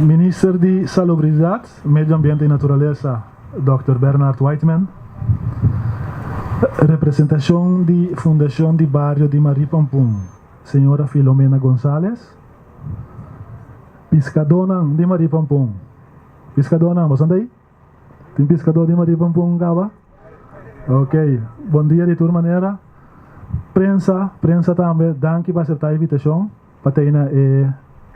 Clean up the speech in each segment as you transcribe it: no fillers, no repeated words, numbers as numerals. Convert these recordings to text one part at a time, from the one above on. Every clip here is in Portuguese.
Minister de Salubridade, Medio Ambiente y Naturaleza, Dr. Bernard Whiteman. Representación de Fundación de Barrio de Maripampum, señora Filomena González. Pescadora de Maripampum. Pescadora, ¿vos andáis? ¿Tem pescador de Maripampum, Gaba? Ok, bom dia de toda maneira. Prensa também, danke para aceitar a invitação para ter uma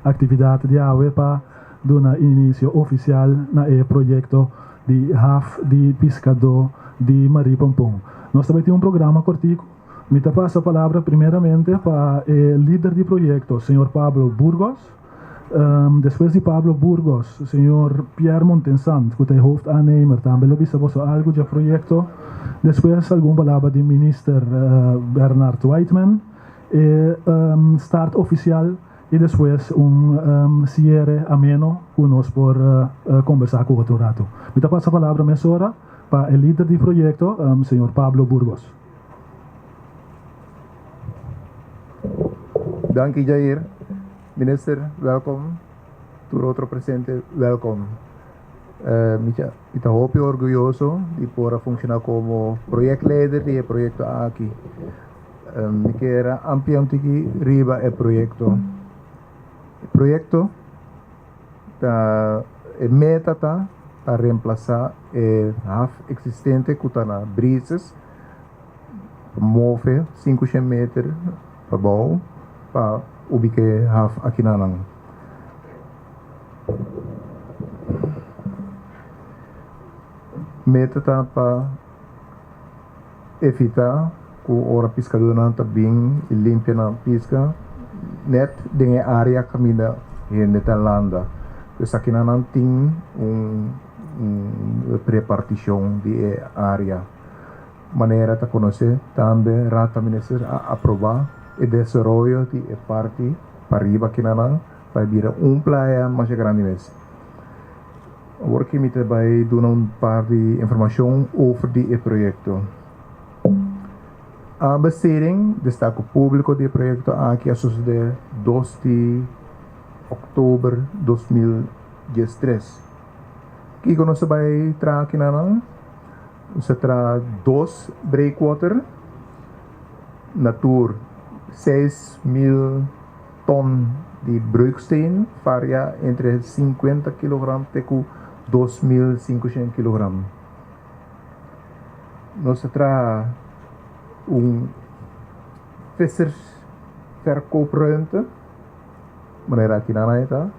atividade de AWE para dar início oficial na projeto de HAF de pescador de Maripampum. Nós também temos programa cortico. Me passo a palavra primeiramente para o líder do projeto, senhor Pablo Burgos. Depois de Pablo Burgos, o senhor Pierre Montensant, que é hoofdaannemer, também lo visa você algo do projeto. Depois, alguma palavra do minister Bernard Whiteman, start oficial e depois cierre ameno conosco por conversar com outro rato. Me passo a palavra mesora para o líder do projeto, senhor Pablo Burgos. Dank u, Jair. Minister, welkom. Toer outro presente, welkom. Ita hopi orgulhoso de poder funcionar como proyectleider de proyecto aqui. Me quero ampliamente riba el proyecto. El proyecto ta meta ta para reemplazar el HAF existente que está na Brises, move 500 metros para bom para ubicar HAF aqui na Nang. Meta tá para evitar que o hora pescador não tá bem e limpa na pesca net dengan área caminha de Talanda. Então aqui não tem prepartição de área. Maneira de conhecer também rata minister a aprovar o desenvolvimento de parte para riba aqui não para virar praia mais grande mesmo. Agora que me vai dar par de informação over die projeto. A besteding destaca o público do projeto aqui a suceder 2 de outubro de 2013. Que nós vai trazer aqui na você traz 2 breakwater natur 6.000 ton de bruiksteen varia entre 50 kg até 2.500 kg. Nós traz vissersverkoopruimte, meneer Akinanaita,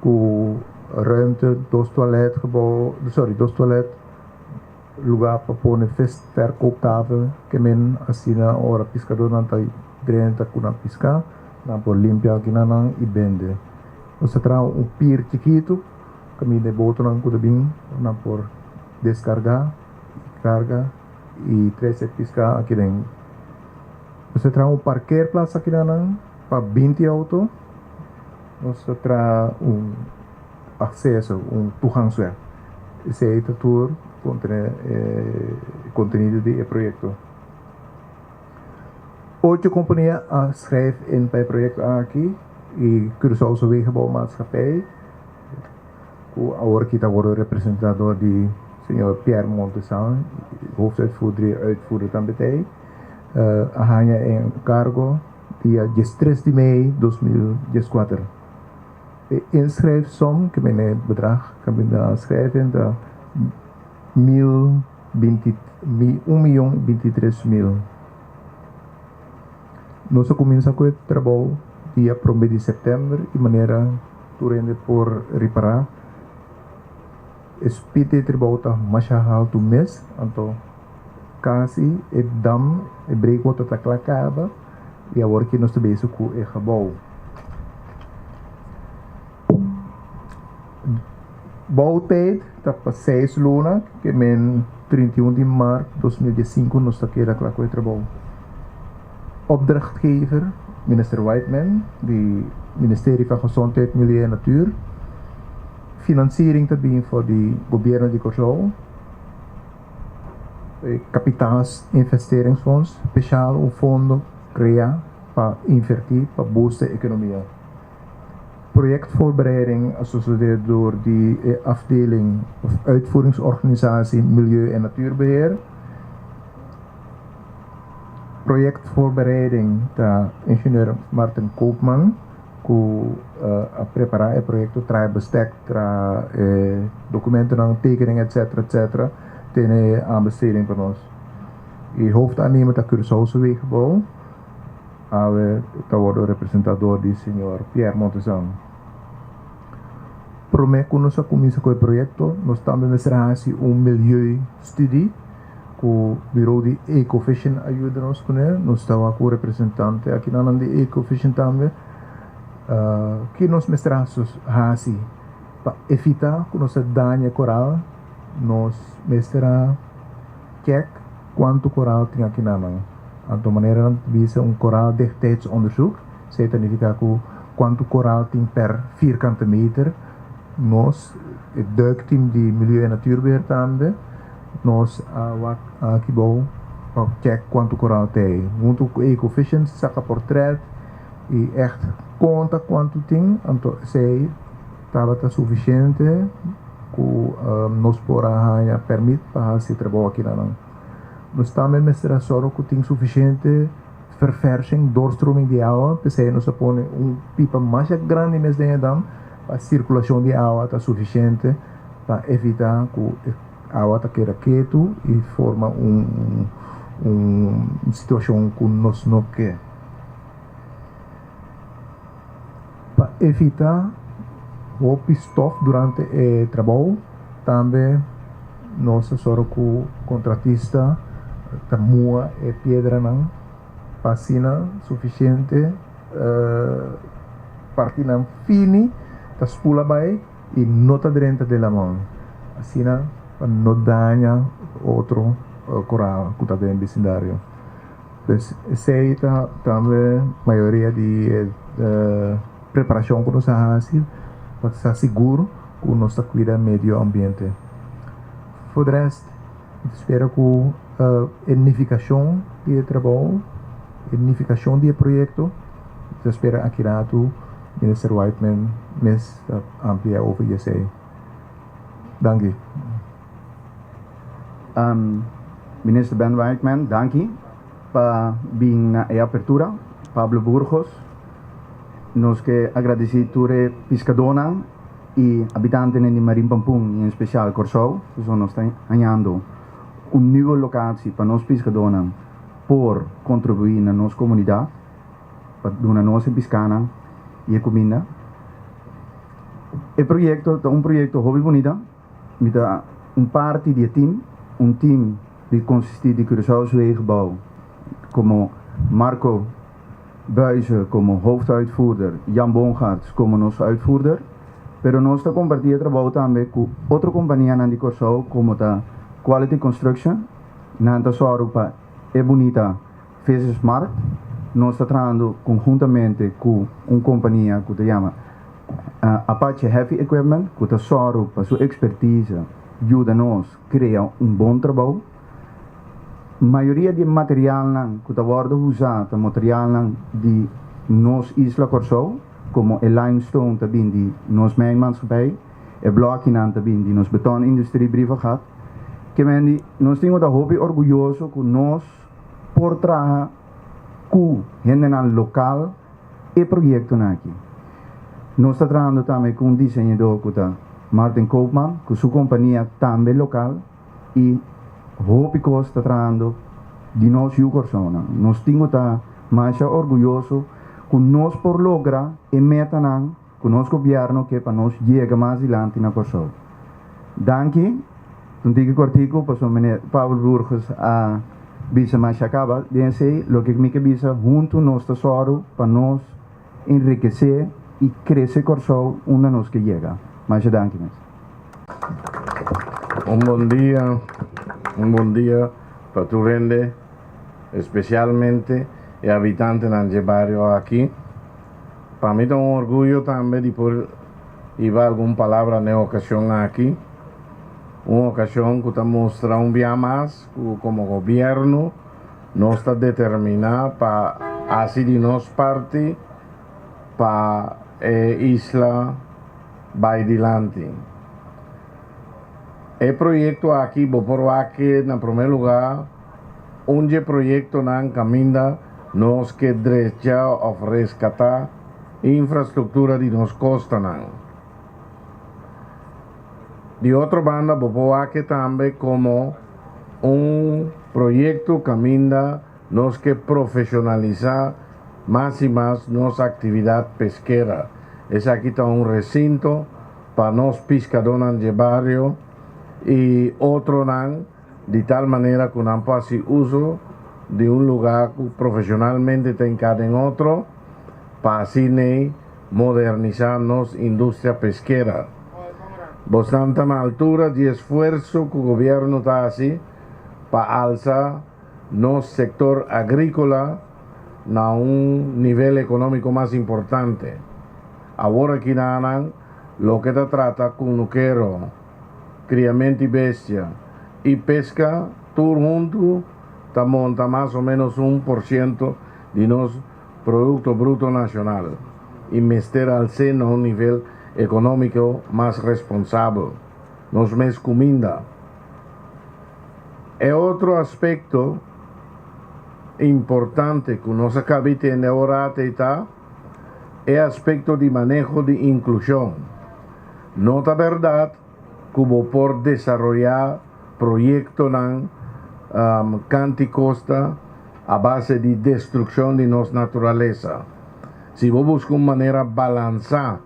com ruimte, dos toilet, lugar para pôr uma visverkooptafel, que men assina hora pescador não está dentro com a pescar, não por limpar aqui não e vende. Nós traz pier chiquito, que me de boto não cuida bem, não por descargar, carga e 13 pescar aqui dentro. Você traz parqueerplaats aqui dentro para 20 autos. Você traz acesso, toegangsweg. Esse é o tour conteúdo do projeto. 8 companhias schrijven bij het project aqui e Curaçao Wegenbouwmaatschappij. Agora que está agora representador de senhor Pierre Montesant, hoofduitvoerder também. A hanha em cargo dia 13 de maio de 2014. De inschrijfsom, que é bedrag, que é schrijven da 1.023.000. Nós começamos com o trabalho dia 1 de setembro e maneira durante por reparar. Espírito de trabalho está mais alto do mês, então quase o dam, o breakwater está clacaba e agora que nós também isso com o cabal. Bouwtijd, está para 6 luna, que é 31 de março de 2015 nós está aqui com o trabalho. Opdrachtgever, minister Whiteman, do Ministerie van Gezondheid, Milieu en Natuur. Financiering também voor de governo de Curaçao. Kapitaalsinvesteringsfonds, speciaal fundo criar para investir, para boosten a economia. projectvoorbereiding associeerd door die afdeling of uitvoeringsorganisatie Milieu- en Natuurbeheer. Projectvoorbereiding da ingenieur Martin Koopman, ku preparar het project, tra bestek, tra documenten en tekeningen, etc. ten aanbesteding van ons. De hoofdaannemer dat Curaçaose Wegenbouw, dat wordt representeerd door die senhor Pierre Montezan. Prometo nossa comissão com o projeto, nós também mestramos milieustudie, com o bureau de Ecofishing ajuda-nos com ele, nós estamos com o representante aqui na de Ecofishing também, que nós mestramos assim, para evitar que nossa dano coral, nós mestramos quanto coral tem aqui na mão. De maneira que coral dichtheidsonderzoek, zij significa quanto coral tem per vierkante meter. Nós, het duikteam die Milieu- en Natuurbeheer também, nós aqui bom check quanto coral tem. Muito Ecofishing saca portret e echt conta quanto tem, então sei estava suficiente que nós por a permite para se trabalhar aqui na não. Nós também mestramos que tem suficiente verversing, doorstroming de água, porque nós põe pipa mais grande mesmo dentro, a circulação de água está suficiente para evitar que a água está quieto e forma uma situação que nós não queremos. Para evitar o stof durante o trabalho, também nós só que o contratista tamua e pedra não passina suficiente partina fini ta spula bai e nota dentro della mão assim para não danhar outro coral que está dentro do vecindário. Pues essa tá também maioria de preparação que nós fazemos para estar seguro que nós está cuidando do meio ambiente. Por resto, espero que edificação de trabalho, edificação de projeto, eu espero aqui na Minister Whiteman mais amplia over isso. Dank Minister Ben Whiteman, danke para vir na abertura. Pablo Burgos, nós que agradecemos a Piscadona e habitantes de Marimpampung, em especial Curaçao, que nós estamos ganhando uma nova locatie para nós Piscadona por contribuir na nossa comunidade, para dar nossa piscana e a comida. O projeto é projeto hobby bonito, com parte de team que consiste de Curaçao's Wegenbouw, como Marco Buijsen como hoofduitvoerder, Jan Bongaerts como nosso uitvoerder, pero nós estamos compartilhando trabalho também com outra companhia na Curaçao, como a Quality Construction, na Europa é bonita, fez Smart. Nós estamos trabalhando conjuntamente com uma companhia que se chama Apache Heavy Equipment, que está só para sua expertise, ajuda-nos a criar bom trabalho. A maioria do material que está usado é material de nossa isla Curaçao, como o limestone também de nossa mijnmaatschappij, o bloco também de nossa betonindustrie Brivagat, que nós temos um hobby orgulhoso que nós por trabalhar com gente local e projeto aqui. Nós estamos trabalhando também com um desenhador que é Martin Koopman, com sua companhia também local, e hobby que está trabalhando de nós e o Curaçao. Nós temos mais orgulhoso que nós por lograr e meta com o nosso governo que para nós chegar mais adiante na Curaçao. Danke. Toen digo cortico, pasó meneer Pablo Burgos a visa mais acaba, dice lo que me visa junto nos tesoro para nos enriquecer e crescer Curaçao onde nos que chega. Mais danke. Bom dia para tu rende, especialmente e habitantes de barrio aqui. Para mim é orgulho também de poder ir alguma palavra na ocasião aqui. Uma ocasião que está mostrando um dia mais como governo nós está determinado para assim de nossa parte para isla vai dilante. El proyecto aquí, por aquí, en primer lugar, un proyecto nan caminda nos que derecha of rescatar infraestructura de nos costa nan. De otra banda, por aquí también como un proyecto caminda nos que profesionalizar más y más nuestra actividad pesquera. Es aquí está un recinto para nos pescadores de barrio y otro nan de tal manera que no pase uso de un lugar que profesionalmente tenga en otro para así modernizar nuestra industria pesquera. Bastante a altura de esfuerzo que el gobierno está así para alzar nuestro sector agrícola a un nivel económico más importante. Ahora aquí lo que se trata con nuquero, criamiento y bestia y pesca, todo junto, monta más o menos 1% de nuestro Producto Bruto Nacional y meter al seno a un nivel económico más responsable. Nos mes comida. El otro aspecto importante que nos acaba de tener ahora es el aspecto de manejo de inclusión. Nota verdad que por desarrollar proyectos canti costa a base de destrucción de nuestra naturaleza. Si vos buscas una manera balanzada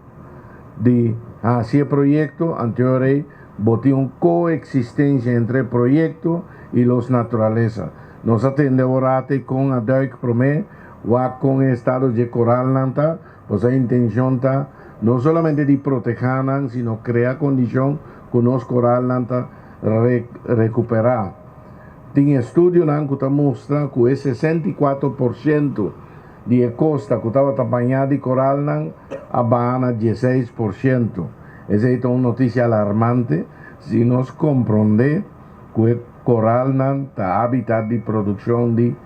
de hacer proyectos, anterior boté una coexistencia entre el proyecto y los naturaleza. Nos atende ahora con a Duik Promé o con el estado de coral nanta, pues la intención está no solamente de proteger, sino crear condición que los coral nanta recuperar. Tiene estudio que muestra que el 64% de costa que estaba bañada de coral abana 16%. Esa es una noticia alarmante si nos comprende que el coral está hábitat de producción de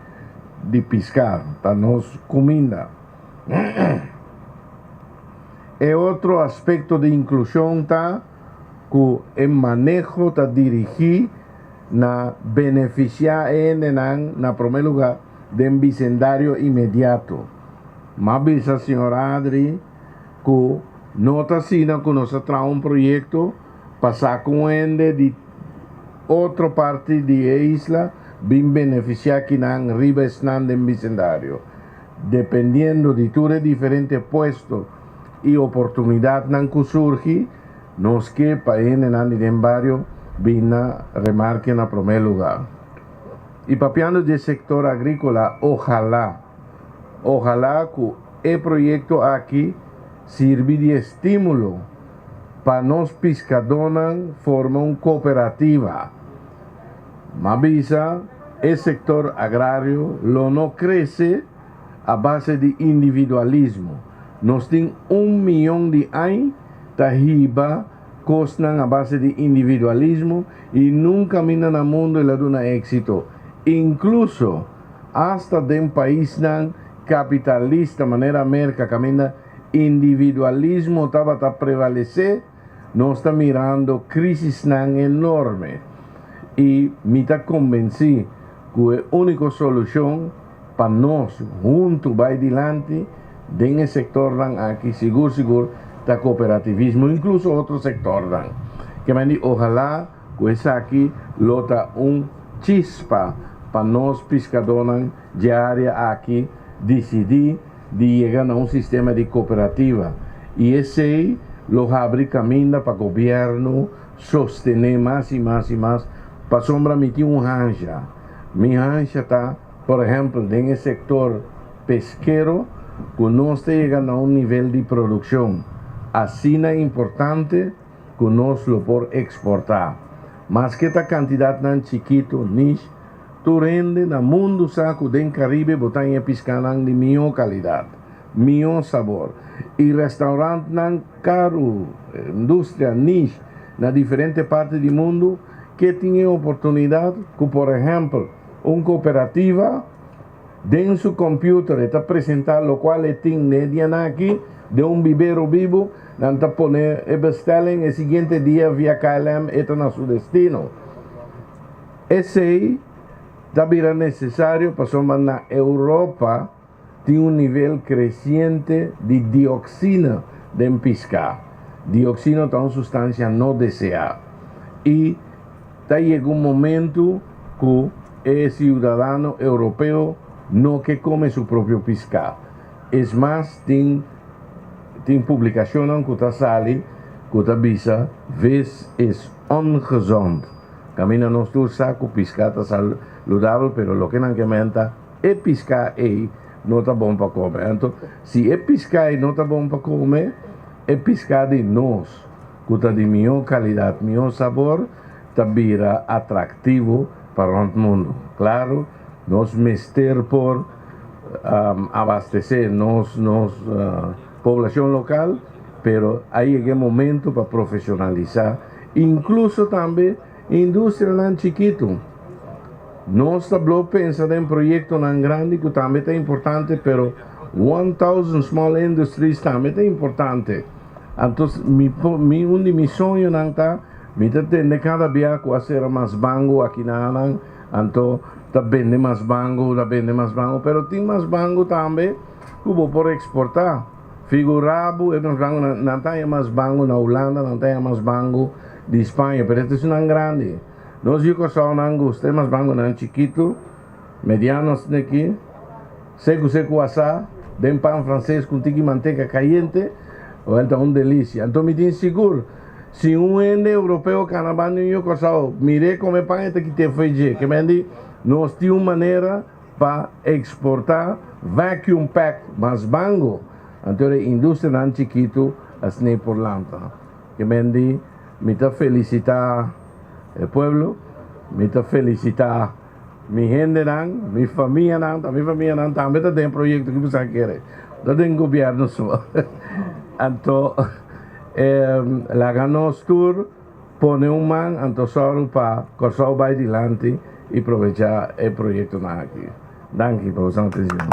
pescar, para nos comida. El otro aspecto de inclusión está que el manejo está dirigido na beneficiar en primer lugar del vecindario inmediato. Más bisa señora Adri que nota sina que nos trae un proyecto pasar con ende de otra parte de la isla bien beneficiar que nan riba esnan del vecindario. Dependiendo de tus diferentes puestos y oportunidad nan que surge, nos que para en barrio vina remarque en primer lugar. Y papiando del sector agrícola, ojalá que el proyecto aquí sirva de estímulo para nos pescadores formar una cooperativa. Mavisa, el sector agrario lo no crece a base de individualismo. Nos tiene 1 millón de años tajiba costan a base de individualismo y nunca caminan al mundo y le dan éxito. Incluso hasta de un país capitalista, manera América, camina individualismo estaba a prevalecer, nos está mirando crisis enorme. Y me está convencido que la única solución para nos, juntos, va adelante, en el sector aquí, seguro, está cooperativismo, incluso otro sector. Que me dice, ojalá que esa aquí lota un chispa para nos pescadores diaria aquí decidir de llegar a un sistema de cooperativa. Y ese lo abre camino para el gobierno sostener más y más y más. Para sombra me tiene un rancha. Mi rancha está, por ejemplo, en el sector pesquero, que no está llegando a un nivel de producción. Así es importante que nos lo por exportar. Más que esta cantidad tan chiquito, niche, tu rende en el mundo saco del Caribe, botan y pescan de mejor calidad, mejor sabor. Y restaurantes tan caro, industria niche, en diferentes partes del mundo, que tiene oportunidad, que por ejemplo, una cooperativa, en su computer está presentando lo cual tiene aquí, de un vivero vivo, nanta poner bestelling el siguiente día via KLM etan a su destino. Ese también era necesario para na Europa tiene un nivel creciente de dioxina de pesca. Dioxina es una sustancia no deseada. Y llegó un momento que el ciudadano europeo no que come su propio pescado. Es más, tiene publicaciones que está sale, que está visa, ves es ongezond. Camina nos tu saco pescado saludable, pero lo que no que menta, el pescado no está bom para comer. Entonces, si el pescado no está bom para comer, el pescado de nos, que está de mejor calidad, mejor sabor, también atractivo para el mundo. Claro, nos mester por abastecer nos población local, pero ahí llega el momento para profesionalizar, incluso también industria tan chiquito. No estamos pensando en proyectos tan grandes que también es importante, pero 1000 small industries también es importante. Entonces, un de mis sueños es de cada día hacer más bango aquí en entonces, vende más bango, pero tiene más bango también como por exportar. Figurabo, no hay más bango en Holanda, no hay más bango de España, pero este es un grande. No sé si son angustia, más bango en chiquito, medianos de aquí, seco asá, den pan francés con tiki manteca caliente, o es una delicia. Entonces me estoy seguro, si un ende europeo canabano yo cosao, mire come pan este que te fue que me di, nos tiene una manera para exportar vacuum pack más bango. Entonces, industria tan chiquito, así por lanta. Que me di, me te felicitar el pueblo, me te felicitar mi gente, mi familia, también tengo proyectos que você quiere. No tengo gobierno solo. Entonces, la ganos tour pone un man, entonces para correr para adelante y aprovechar el proyecto aquí. Gracias por su atención.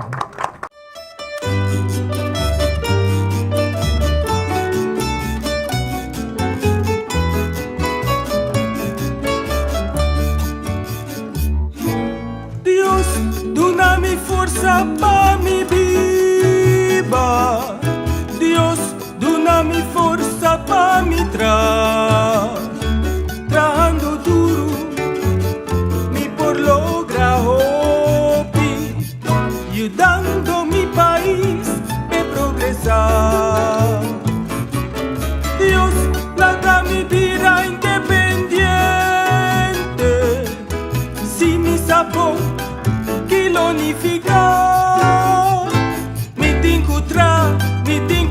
Duna mi fuerza pa' mi vida. Dios, duna mi fuerza pa' mi trabajando duro, mi por logra hopi, ayudando mi país a progresar. Dios, la mi vida independiente, si mi sabor kilonificar, mi tinkutra, mi tinkutra.